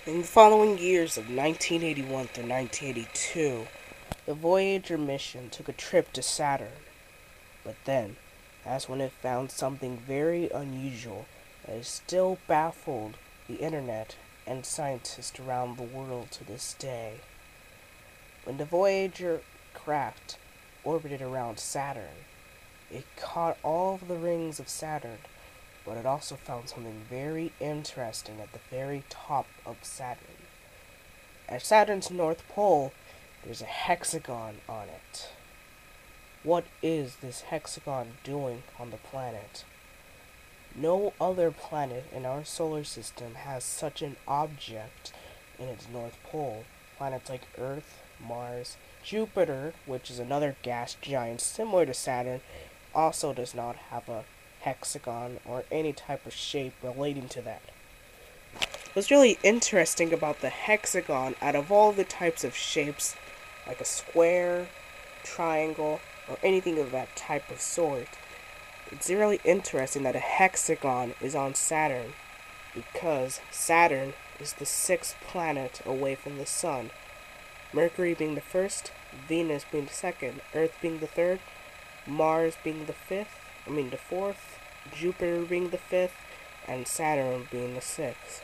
In the following years of 1981 through 1982, the Voyager mission took a trip to Saturn. But then, that's when it found something very unusual that has still baffled the internet and scientists around the world to this day. When the Voyager craft orbited around Saturn, it caught all of the rings of Saturn, but it also found something very interesting at the very top of Saturn. At Saturn's North Pole, there's a hexagon on it. What is this hexagon doing on the planet? No other planet in our solar system has such an object in its North Pole. Planets like Earth, Mars, Jupiter, which is another gas giant similar to Saturn, also does not have a hexagon or any type of shape relating to that. What's really interesting about the hexagon, out of all the types of shapes, like a square, triangle, or anything of that type of sort, it's really interesting that a hexagon is on Saturn, because Saturn is the sixth planet away from the Sun, Mercury being the first, Venus being the second, Earth being the third, Mars being the fourth, Jupiter being the fifth, and Saturn being the sixth.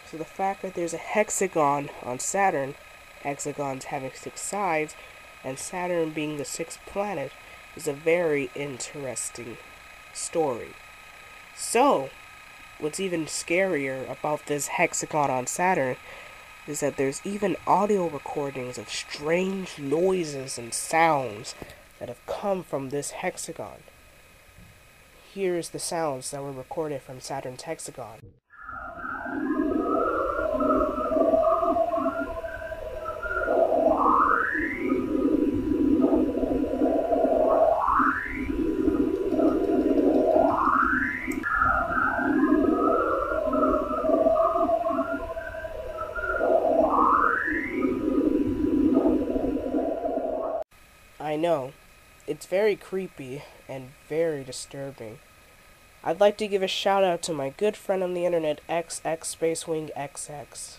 So the fact that there's a hexagon on Saturn, hexagons having six sides, and Saturn being the sixth planet, is a very interesting story. So, what's even scarier about this hexagon on Saturn is that there's even audio recordings of strange noises and sounds that have come from this hexagon. Here's the sounds that were recorded from Saturn's hexagon. I know, it's very creepy and very disturbing. I'd like to give a shout out to my good friend on the internet, XX Spacewing XX.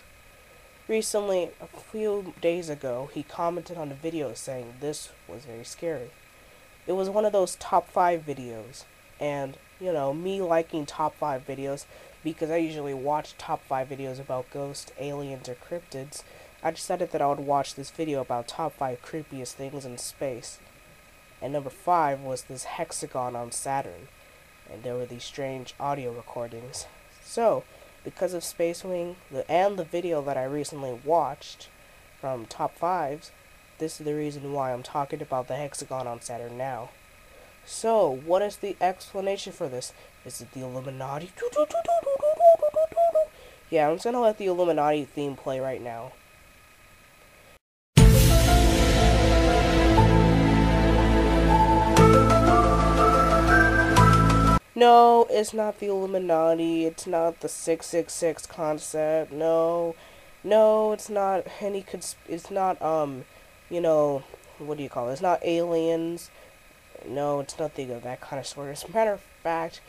Recently, a few days ago, he commented on a video saying this was very scary. It was one of those top 5 videos, and, me liking top 5 videos, because I usually watch top 5 videos about ghosts, aliens, or cryptids, I decided that I would watch this video about top 5 creepiest things in space. And number 5 was this hexagon on Saturn, and there were these strange audio recordings. So, because of Spacewing and the video that I recently watched from top 5s, this is the reason why I'm talking about the hexagon on Saturn now. So, what is the explanation for this? Is it the Illuminati? Yeah, I'm just gonna let the Illuminati theme play right now. No, it's not the Illuminati. It's not the 666 concept. No, it's not any. It's not what do you call it? It's not aliens. No, it's nothing of that kind of sort. As a matter of fact,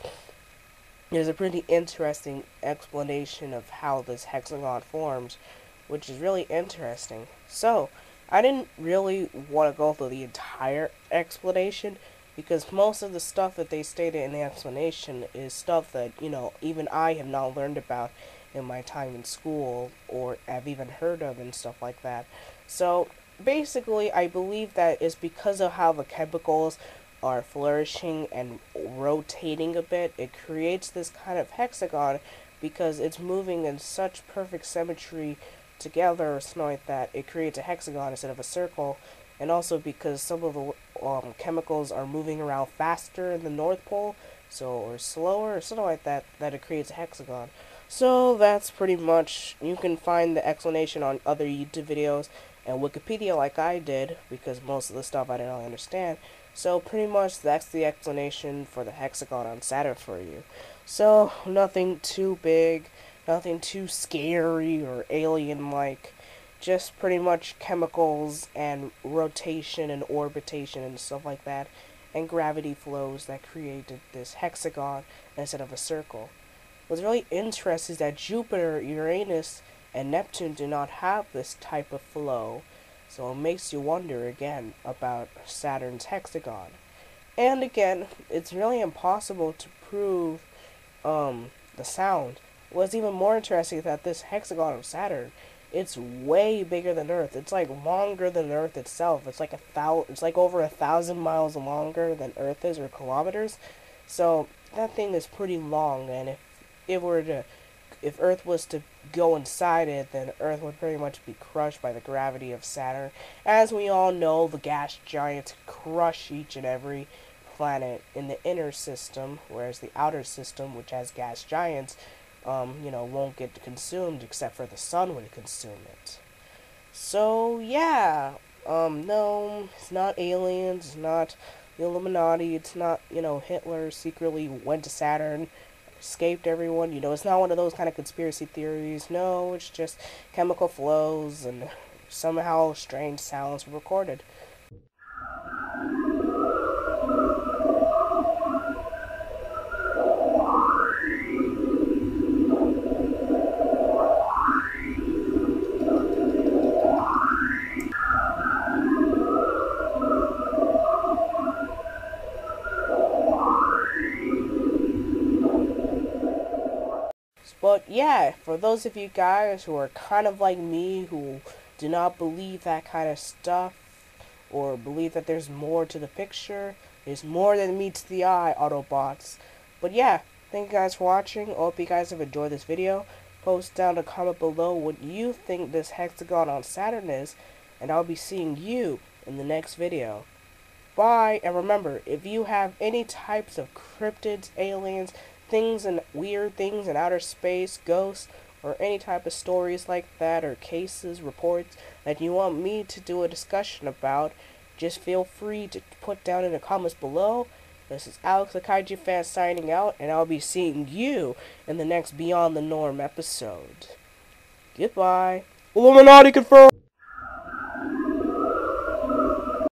there's a pretty interesting explanation of how this hexagon forms, which is really interesting. So, I didn't really want to go through the entire explanation, because most of the stuff that they stated in the explanation is stuff that, even I have not learned about in my time in school, or have even heard of and stuff like that. So, basically, I believe that it's because of how the chemicals are flourishing and rotating a bit, it creates this kind of hexagon, because it's moving in such perfect symmetry together or something like that, it creates a hexagon instead of a circle. And also because some of the chemicals are moving around faster in the North Pole, or slower, or something like that, that it creates a hexagon. So that's pretty much, you can find the explanation on other YouTube videos and Wikipedia like I did, because most of the stuff I didn't really understand. So pretty much that's the explanation for the hexagon on Saturn for you. So nothing too big, nothing too scary or alien-like. Just pretty much chemicals and rotation and orbitation and stuff like that, and gravity flows that created this hexagon instead of a circle. What's really interesting is that Jupiter, Uranus, and Neptune do not have this type of flow, so it makes you wonder again about Saturn's hexagon. And again, it's really impossible to prove the sound. What's even more interesting is that this hexagon of Saturn, it's way bigger than Earth. It's like longer than Earth itself. It's like it's like over 1,000 miles longer than Earth is, or kilometers. So that thing is pretty long, and if Earth was to go inside it, then Earth would pretty much be crushed by the gravity of Saturn. As we all know, the gas giants crush each and every planet in the inner system, whereas the outer system, which has gas giants, won't get consumed except for the sun would consume it. So yeah, no, it's not aliens, it's not the Illuminati, it's not, Hitler secretly went to Saturn, escaped everyone, it's not one of those kind of conspiracy theories. No, it's just chemical flows and somehow strange sounds were recorded. But yeah, for those of you guys who are kind of like me, who do not believe that kind of stuff, or believe that there's more to the picture, there's more than meets the eye, Autobots. But yeah, thank you guys for watching. I hope you guys have enjoyed this video. Post down a comment below what you think this hexagon on Saturn is, and I'll be seeing you in the next video. Bye, and remember, if you have any types of cryptids, aliens, things and weird things in outer space, ghosts, or any type of stories like that, or cases, reports that you want me to do a discussion about, just feel free to put down in the comments below. This is Alex the Kaiju Fan signing out, and I'll be seeing you in the next Beyond the Norm episode. Goodbye. Illuminati confirmed!